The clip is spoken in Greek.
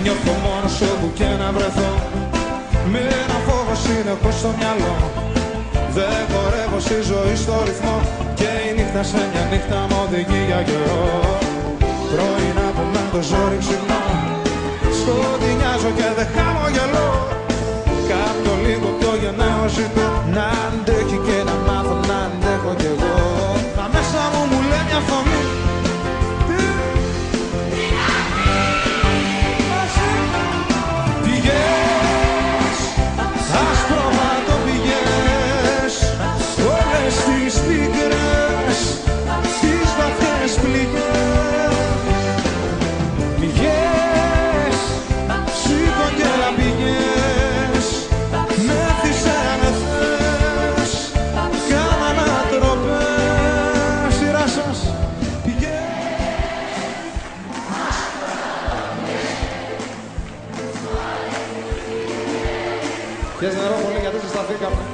Νιώθω μόνος όπου και να βρεθώ, με ένα φόβο συνεχώς στο μυαλό. Δεν χορεύω στη ζωή στο ρυθμό και η νύχτα σε μια νύχτα μ' οδηγεί για καιρό. Πρωινά που με το ζόρι ξυπνώ, σκοτεινιάζω και δεν χαμογελώ. Κάποιο λίγο πιο γενναίο ζητώ, να αντέχει και να μάθω να αντέχω κι εγώ. Τα μέσα μου λέει μια φωνή, πηγές, ασπροβάτο πηγές, όλες τις πικρές, τις βαθιές πληγές. Πηγές, σήκω και έλα πηγές, μέθησε με θες, κάμα ανατροπές. Σειρά σας, πηγές. Πιες νερό πολύ γιατί συσταθήκαμε.